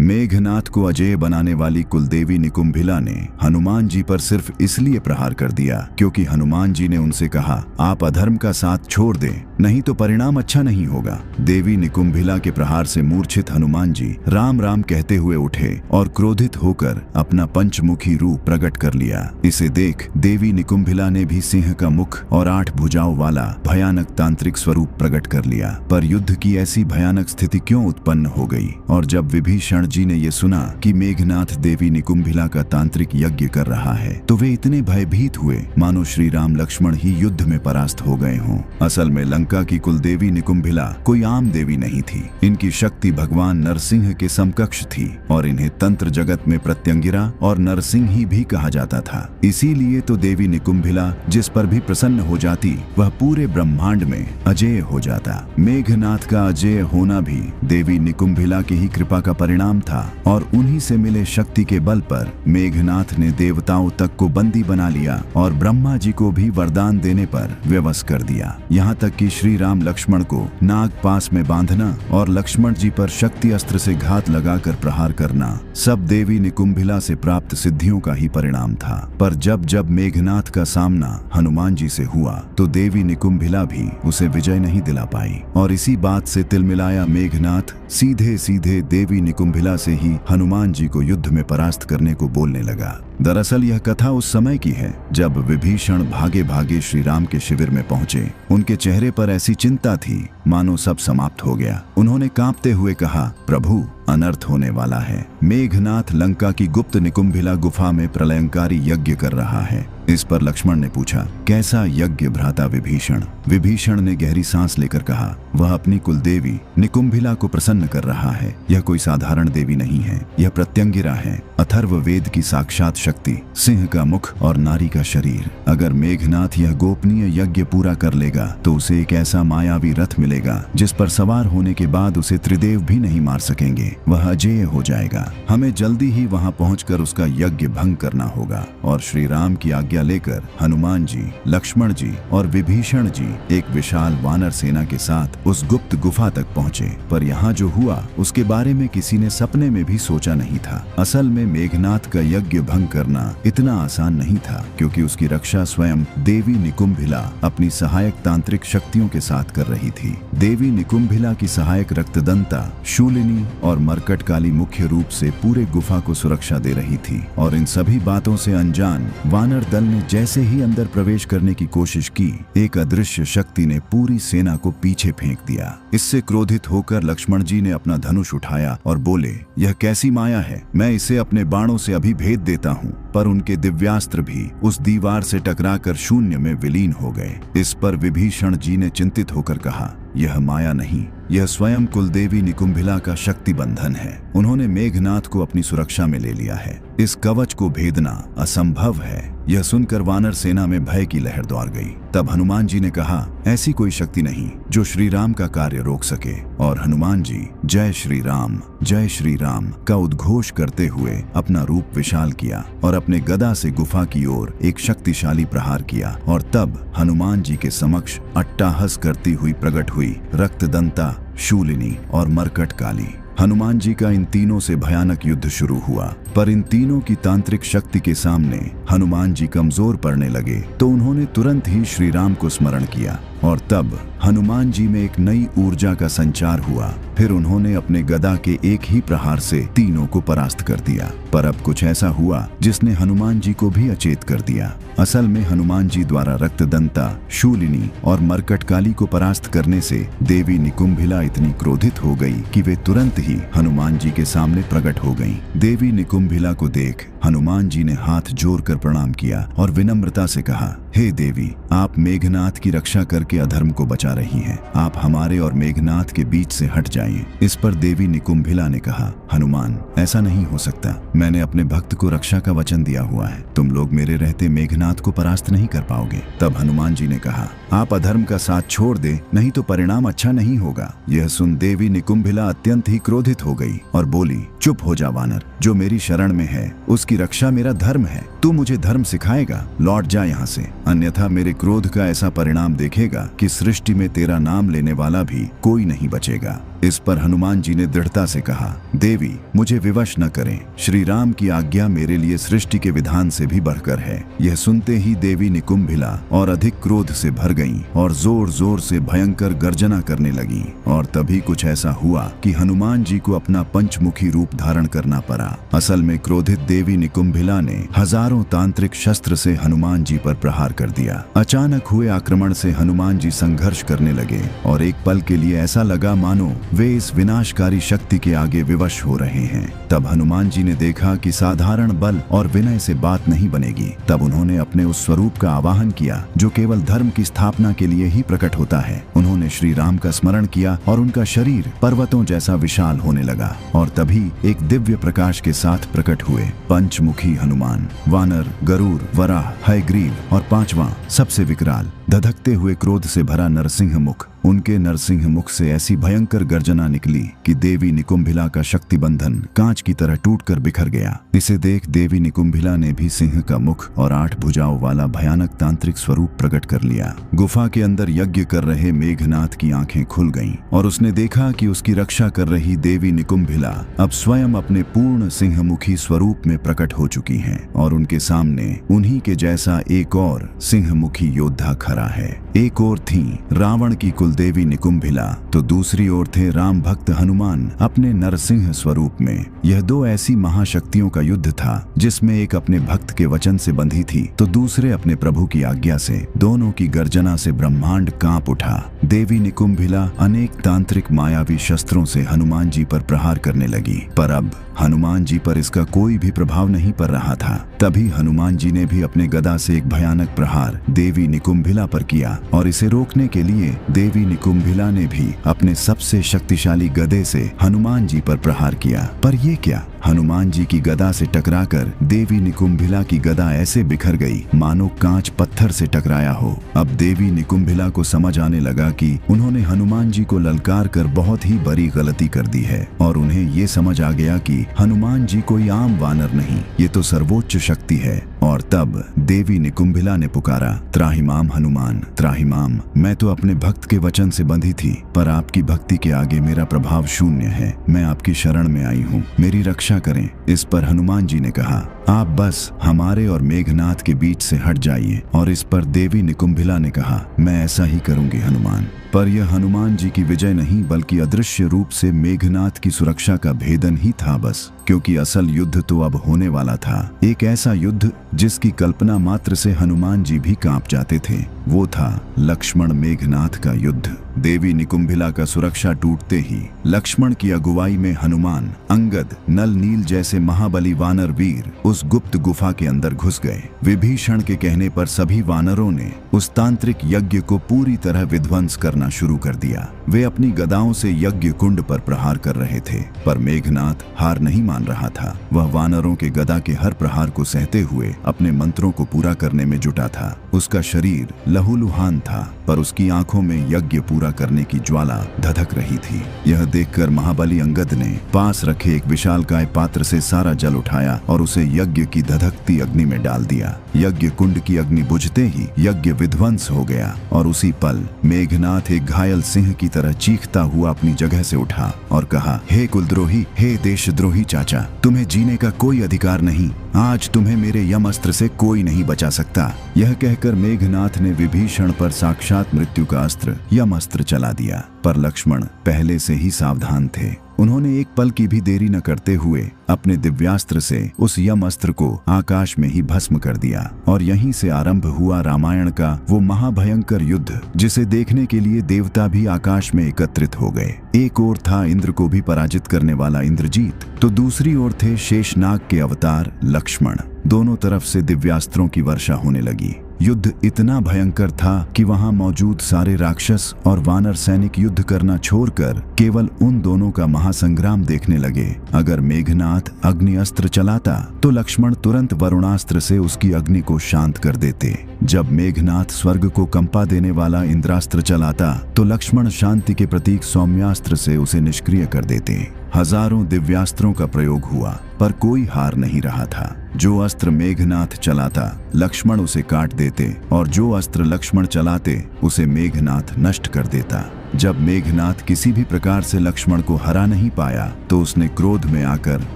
मेघनाथ को अजेय बनाने वाली कुलदेवी निकुंभिला ने हनुमान जी पर सिर्फ इसलिए प्रहार कर दिया क्योंकि हनुमान जी ने उनसे कहा, आप अधर्म का साथ छोड़ दें, नहीं तो परिणाम अच्छा नहीं होगा। देवी निकुंभिला के प्रहार से मूर्छित हनुमान जी राम राम कहते हुए उठे और क्रोधित होकर अपना पंचमुखी रूप प्रकट कर लिया। इसे देख देवी निकुंभिला ने भी सिंह का मुख और 8 भुजाओं वाला भयानक तांत्रिक स्वरूप प्रकट कर लिया। पर युद्ध की ऐसी भयानक स्थिति क्यों उत्पन्न हो गई? और जब विभीषण जी ने ये सुना कि मेघनाथ देवी निकुंभिला का तांत्रिक यज्ञ कर रहा है तो वे इतने भयभीत हुए मानो श्री राम लक्ष्मण ही युद्ध में परास्त हो गए हों। असल में लंका की कुलदेवी निकुंभिला कोई आम देवी नहीं थी। इनकी शक्ति भगवान नरसिंह के समकक्ष थी और इन्हें तंत्र जगत में प्रत्यंगिरा और नरसिंह ही भी कहा जाता था। इसीलिए तो देवी निकुंभिला जिस पर भी प्रसन्न हो जाती वह पूरे ब्रह्मांड में अजेय हो जाता। मेघनाथ का अजेय होना भी देवी निकुंभिला की ही कृपा का परिणाम था और उन्हीं से मिले शक्ति के बल पर मेघनाथ ने देवताओं तक को बंदी बना लिया और ब्रह्मा जी को भी वरदान देने पर विवश कर दिया। यहाँ तक कि श्री राम लक्ष्मण को नाग पास में बांधना और लक्ष्मण जी पर शक्ति अस्त्र से घात लगाकर प्रहार करना सब देवी निकुंभिला से प्राप्त सिद्धियों का ही परिणाम था। पर जब जब मेघनाथ का सामना हनुमान जी से हुआ तो देवी निकुंभिला भी उसे विजय नहीं दिला पाई और इसी बात से तिलमिलाया मेघनाथ सीधे सीधे देवी निकुंभिला से ही हनुमान जी को युद्ध में परास्त करने को बोलने लगा। दरअसल यह कथा उस समय की है जब विभीषण भागे भागे श्री राम के शिविर में पहुंचे। उनके चेहरे पर ऐसी चिंता थी मानो सब समाप्त हो गया। उन्होंने कांपते हुए कहा, प्रभु अनर्थ होने वाला है। मेघनाथ लंका की गुप्त निकुंभिला गुफा में प्रलयंकारी यज्ञ कर रहा है। इस पर लक्ष्मण ने पूछा, कैसा यज्ञ भ्राता विभीषण? विभीषण ने गहरी सांस लेकर कहा, वह अपनी कुलदेवी निकुंभिला को प्रसन्न कर रहा है। यह कोई साधारण देवी नहीं है, यह प्रत्यंगिरा है, अथर्व वेद की साक्षात शक्ति, सिंह का मुख और नारी का शरीर। अगर मेघनाथ यह गोपनीय यज्ञ पूरा कर लेगा तो उसे एक ऐसा मायावी रथ मिलेगा जिस पर सवार होने के बाद उसे त्रिदेव भी नहीं मार सकेंगे। वह अजेय हो जाएगा। हमें जल्दी ही वहां पहुंचकर उसका यज्ञ भंग करना होगा। और श्री राम की आज्ञा लेकर हनुमान जी, लक्ष्मण जी और विभीषण जी एक विशाल वानर सेना के साथ उस गुप्त गुफा तक पहुंचे। पर यहाँ जो हुआ उसके बारे में किसी ने सपने में भी सोचा नहीं था। असल में मेघनाथ का यज्ञ भंग करना इतना आसान नहीं था क्योंकि उसकी रक्षा स्वयं देवी निकुंभिला अपनी सहायक तांत्रिक शक्तियों के साथ कर रही थी। देवी निकुंभिला की सहायक रक्तदंता, शूलिनी और मरकटकाली मुख्य रूप से पूरे गुफा को सुरक्षा दे रही थी। और इन सभी बातों से अनजान वानर दल ने जैसे ही अंदर प्रवेश करने की कोशिश की, एक अदृश्य शक्ति ने पूरी सेना को पीछे फेंक दिया। इससे क्रोधित होकर लक्ष्मण जी ने अपना धनुष उठाया और बोले, यह कैसी माया है? मैं इसे अपने बाणों से अभी भेद देता हूँ। पर उनके दिव्यास्त्र भी उस दीवार से टकराकर शून्य में विलीन हो गए। इस पर विभीषण जी ने चिंतित होकर कहा, यह माया नहीं, यह स्वयं कुलदेवी निकुंभिला का शक्ति बंधन है। उन्होंने मेघनाथ को अपनी सुरक्षा में ले लिया है। इस कवच को भेदना असंभव है। यह सुनकर वानर सेना में भय की लहर दौड़ गई। तब हनुमान जी ने कहा, ऐसी कोई शक्ति नहीं जो श्री राम का कार्य रोक सके। और हनुमान जी जय श्री राम का उद्घोष करते हुए अपना रूप विशाल किया और अपने गदा से गुफा की ओर एक शक्तिशाली प्रहार किया। और तब हनुमान जी के समक्ष अट्टाहस करती हुई प्रकट हुई रक्तदंता, शूलिनी और मरकटकाली। हनुमान जी का इन तीनों से भयानक युद्ध शुरू हुआ। पर इन तीनों की तांत्रिक शक्ति के सामने हनुमान जी कमजोर पड़ने लगे तो उन्होंने तुरंत ही श्री राम को स्मरण किया और तब हनुमान जी में एक नई ऊर्जा का संचार हुआ। फिर उन्होंने अपने गदा के एक ही प्रहार से तीनों को परास्त कर दिया। पर अब कुछ ऐसा हुआ जिसने हनुमान जी को भी अचेत कर दिया। असल में हनुमान जी द्वारा रक्तदंता, शूलिनी और मरकटकाली को परास्त करने से देवी निकुंभिला इतनी क्रोधित हो गई कि वे तुरंत ही हनुमान जी के सामने प्रकट हो गईं। देवी निकुंभिला को देख हनुमान जी ने हाथ जोड़कर प्रणाम किया और विनम्रता से कहा, हे देवी, आप मेघनाथ की रक्षा करके अधर्म को बचा रही हैं। आप हमारे और मेघनाथ के बीच से हट जाइए। इस पर देवी निकुंभिला ने कहा, हनुमान, ऐसा नहीं हो सकता। मैंने अपने भक्त को रक्षा का वचन दिया हुआ है। तुम लोग मेरे रहते मेघनाथ को परास्त नहीं कर पाओगे। तब हनुमान जी ने कहा, आप अधर्म का साथ छोड़ दे, नहीं तो परिणाम अच्छा नहीं होगा। यह सुन देवी निकुंभिला अत्यंत ही क्रोधित हो गई और बोली, चुप हो जा वानर, जो मेरी शरण में है उसकी रक्षा मेरा धर्म है। तू मुझे धर्म सिखाएगा? लौट जा यहाँ से, अन्यथा मेरे क्रोध का ऐसा परिणाम देखेगा कि सृष्टि में तेरा नाम लेने वाला भी कोई नहीं बचेगा। इस पर हनुमान जी ने दृढ़ता से कहा, देवी मुझे विवश न करें, श्री राम की आज्ञा मेरे लिए सृष्टि के विधान से भी बढ़कर है। यह सुनते ही देवी निकुंभिला और अधिक क्रोध से भर गईं और जोर जोर से भयंकर गर्जना करने लगीं। और तभी कुछ ऐसा हुआ कि हनुमान जी को अपना पंचमुखी रूप धारण करना पड़ा। असल में क्रोधित देवी निकुंभिला ने हजारों तांत्रिक शस्त्र से हनुमान जी पर प्रहार कर दिया। अचानक हुए आक्रमण से हनुमान जी संघर्ष करने लगे और एक पल के लिए ऐसा लगा मानो वे इस विनाशकारी शक्ति के आगे विवश हो रहे हैं। तब हनुमान जी ने देखा कि साधारण बल और विनय से बात नहीं बनेगी। तब उन्होंने अपने उस स्वरूप का आवाहन किया जो केवल धर्म की स्थापना के लिए ही प्रकट होता है। उन्होंने श्री राम का स्मरण किया और उनका शरीर पर्वतों जैसा विशाल होने लगा। और तभी एक दिव्य प्रकाश के साथ प्रकट हुए पंचमुखी हनुमान, वानर, गरुड़, वराह, हयग्रीव और पांचवा सबसे विकराल धधकते हुए क्रोध से भरा नरसिंह मुख। उनके नरसिंह मुख से ऐसी भयंकर गर्जना निकली कि देवी निकुंभिला का शक्ति बंधन कांच की तरह टूटकर बिखर गया। इसे देख देवी निकुंभिला ने भी सिंह का मुख और 8 भुजाओं वाला भयानक तांत्रिक स्वरूप प्रकट कर लिया। गुफा के अंदर यज्ञ कर रहे मेघनाथ की आंखें खुल गईं और उसने देखा कि उसकी रक्षा कर रही देवी निकुंभिला अब स्वयं अपने पूर्ण सिंहमुखी स्वरूप में प्रकट हो चुकी हैं और उनके सामने उन्हीं के जैसा एक और सिंहमुखी योद्धा खड़ा है। एक ओर थी रावण की कुलदेवी निकुंभिला तो दूसरी ओर थे राम भक्त हनुमान अपने नरसिंह स्वरूप में। यह 2 ऐसी महाशक्तियों का युद्ध था जिसमें एक अपने भक्त के वचन से बंधी थी तो दूसरे अपने प्रभु की आज्ञा से। दोनों की गर्जना से ब्रह्मांड कांप उठा। देवी निकुंभिला अनेक तांत्रिक मायावी शस्त्रों से हनुमान जी पर प्रहार करने लगी, पर अब हनुमान जी पर इसका कोई भी प्रभाव नहीं पड़ रहा था। तभी हनुमान जी ने भी अपने गदा से एक भयानक प्रहार देवी निकुंभिला पर किया और इसे रोकने के लिए देवी निकुंभिला ने भी अपने सबसे शक्तिशाली गदे से हनुमान जी पर प्रहार किया। पर ये क्या, हनुमान जी की गदा से टकराकर देवी निकुंभिला की गदा ऐसे बिखर गई मानो कांच पत्थर से टकराया हो। अब देवी निकुंभिला को समझ आने लगा कि उन्होंने हनुमान जी को ललकार कर बहुत ही बड़ी गलती कर दी है और उन्हें ये समझ आ गया कि हनुमान जी कोई आम वानर नहीं, ये तो सर्वोच्च शक्ति है। और तब देवी निकुंभिला ने पुकारा, त्राहिमाम हनुमान, त्राहिमाम, मैं तो अपने भक्त के वचन से बंधी थी, पर आपकी भक्ति के आगे मेरा प्रभाव शून्य है। मैं आपकी शरण में आई हूँ, मेरी रक्षा करें। इस पर हनुमान जी ने कहा, आप बस हमारे और मेघनाथ के बीच से हट जाइए। और इस पर देवी निकुंभिला ने कहा, मैं ऐसा ही करूंगी हनुमान। पर यह हनुमान जी की विजय नहीं बल्कि अदृश्य रूप से मेघनाथ की सुरक्षा का भेदन ही था बस, क्योंकि असल युद्ध तो अब होने वाला था। एक ऐसा युद्ध जिसकी कल्पना मात्र से हनुमान जी भी कांप जाते थे। वो था लक्ष्मण मेघनाथ का युद्ध। देवी निकुंभिला का सुरक्षा टूटते ही लक्ष्मण की अगुवाई में हनुमान, अंगद, नल नील जैसे महाबली वानर वीर उस गुप्त गुफा के अंदर घुस गए। विभीषण के कहने पर सभी वानरों ने उस तांत्रिक यज्ञ को पूरी तरह विध्वंस करना शुरू कर दिया। वे अपनी गदाओं से यज्ञ कुंड पर प्रहार कर रहे थे, पर मेघनाथ हार नहीं मान रहा था। वह वानरों के गदा के हर प्रहार को सहते हुए अपने मंत्रों को पूरा करने में जुटा था। उसका शरीर लहूलुहान था, पर उसकी आंखों में यज्ञ पूरा करने की ज्वाला धधक रही थी। यह देखकर महाबली अंगद ने पास रखे एक विशालकाय पात्र से सारा जल उठाया और उसे यज्ञ की धधकती अग्नि में डाल दिया। यज्ञ कुंड की अग्नि बुझते ही यज्ञ विध्वंस हो गया और उसी पल मेघनाथ एक घायल सिंह की तरह चीखता हुआ अपनी जगह से उठा और कहा, हे कुलद्रोही, हे देशद्रोही चाचा, तुम्हें जीने का कोई अधिकार नहीं। आज तुम्हें मेरे यम अस्त्र से कोई नहीं बचा सकता। यह कहकर मेघनाथ ने विभीषण पर साक्षात मृत्यु का अस्त्र यम अस्त्र चला दिया। पर लक्ष्मण पहले से ही सावधान थे। उन्होंने एक पल की भी देरी न करते हुए अपने दिव्यास्त्र से उस यम अस्त्र को आकाश में ही भस्म कर दिया। और यहीं से आरंभ हुआ रामायण का वो महाभयंकर युद्ध, जिसे देखने के लिए देवता भी आकाश में एकत्रित हो गए। एक ओर था इंद्र को भी पराजित करने वाला इंद्रजीत, तो दूसरी ओर थे शेषनाग के अवतार लक्ष्मण। दोनों तरफ से दिव्यास्त्रों की वर्षा होने लगी। युद्ध इतना भयंकर था कि वहां मौजूद सारे राक्षस और वानर सैनिक युद्ध करना छोड़कर केवल उन दोनों का महासंग्राम देखने लगे। अगर मेघनाथ अग्नि अस्त्र चलाता तो लक्ष्मण तुरंत वरुणास्त्र से उसकी अग्नि को शांत कर देते। जब मेघनाथ स्वर्ग को कंपा देने वाला इंद्रास्त्र चलाता तो लक्ष्मण शांति के प्रतीक सौम्यास्त्र से उसे निष्क्रिय कर देते। हजारों दिव्यास्त्रों का प्रयोग हुआ, पर कोई हार नहीं रहा था। जो अस्त्र मेघनाथ चलाता लक्ष्मण उसे काट देते और जो अस्त्र लक्ष्मण चलाते उसे मेघनाथ नष्ट कर देता। जब मेघनाथ किसी भी प्रकार से लक्ष्मण को हरा नहीं पाया तो उसने क्रोध में आकर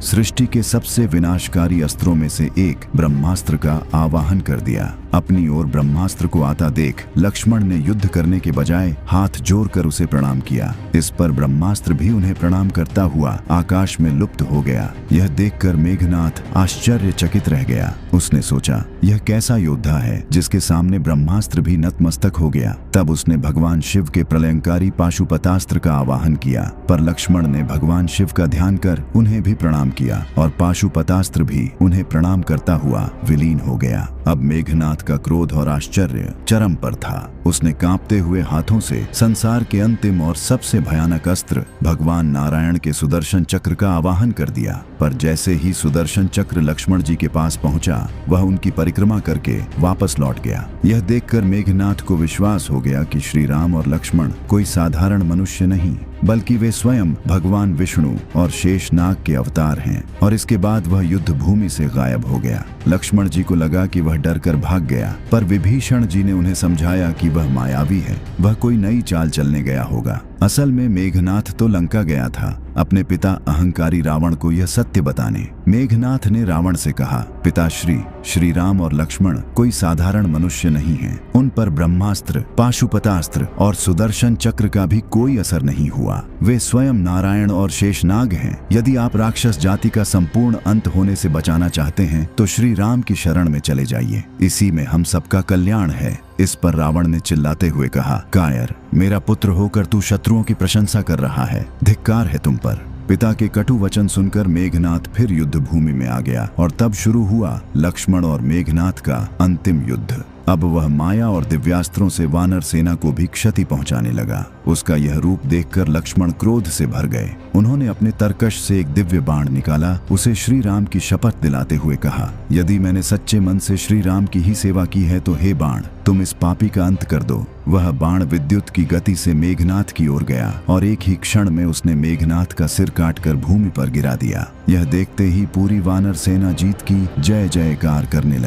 सृष्टि के सबसे विनाशकारी अस्त्रों में से एक ब्रह्मास्त्र का आवाहन कर दिया। अपनी ओर ब्रह्मास्त्र को आता देख लक्ष्मण ने युद्ध करने के बजाय हाथ जोड़कर उसे प्रणाम किया। इस पर ब्रह्मास्त्र भी उन्हें प्रणाम करता हुआ आकाश में लुप्त हो गया। यह देखकर मेघनाथ आश्चर्यचकित रह गया। उसने सोचा, यह कैसा योद्धा है जिसके सामने ब्रह्मास्त्र भी नतमस्तक हो गया। तब उसने भगवान शिव के प्रलयंकारी पाशुपतास्त्र का आवाहन किया, पर लक्ष्मण ने भगवान शिव का ध्यान कर उन्हें भी प्रणाम किया और पाशुपतास्त्र भी उन्हें प्रणाम करता हुआ विलीन हो गया। अब मेघनाथ का क्रोध और आश्चर्य चरम पर था। उसने कांपते हुए हाथों से संसार के अंतिम और सबसे भयानक अस्त्र भगवान नारायण के सुदर्शन चक्र का आवाहन कर दिया। पर जैसे ही सुदर्शन चक्र लक्ष्मण जी के पास पहुंचा, वह उनकी परिक्रमा करके वापस लौट गया। यह देखकर मेघनाथ को विश्वास हो गया कि श्री राम और लक्ष्मण कोई साधारण मनुष्य नहीं, बल्कि वे स्वयं भगवान विष्णु और शेषनाग के अवतार हैं। और इसके बाद वह युद्ध भूमि से गायब हो गया। लक्ष्मण जी को लगा कि वह डरकर भाग गया, पर विभीषण जी ने उन्हें समझाया कि वह मायावी है, वह कोई नई चाल चलने गया होगा। असल में मेघनाथ तो लंका गया था अपने पिता अहंकारी रावण को यह सत्य बताने। मेघनाथ ने रावण से कहा, पिताश्री, श्री राम और लक्ष्मण कोई साधारण मनुष्य नहीं हैं। उन पर ब्रह्मास्त्र, पाशुपतास्त्र और सुदर्शन चक्र का भी कोई असर नहीं हुआ। वे स्वयं नारायण और शेषनाग हैं। यदि आप राक्षस जाति का संपूर्ण अंत होने से बचाना चाहते हैं तो श्री राम की शरण में चले जाइए, इसी में हम सबका कल्याण है। इस पर रावण ने चिल्लाते हुए कहा, कायर, मेरा पुत्र होकर तू शत्रुओं की प्रशंसा कर रहा है, धिक्कार है तुम पर। पिता के कटु वचन सुनकर मेघनाथ फिर युद्ध भूमि में आ गया और तब शुरू हुआ लक्ष्मण और मेघनाथ का अंतिम युद्ध। अब वह माया और दिव्यास्त्रों से वानर सेना को भी क्षति पहुंचाने लगा। उसका यह रूप देखकर लक्ष्मण क्रोध से भर गए। उन्होंने अपने तरकश से एक दिव्य बाण निकाला, उसे श्री राम की शपथ दिलाते हुए कहा, यदि मैंने सच्चे मन से श्री राम की ही सेवा की है तो हे बाण, तुम इस पापी का अंत कर दो। वह बाण विद्युत की गति से मेघनाथ की ओर गया और एक ही क्षण में उसने मेघनाथ का सिर काटकर भूमि पर गिरा दिया। यह देखते ही पूरी वानर सेना जीत की जय जयकार करने लगी।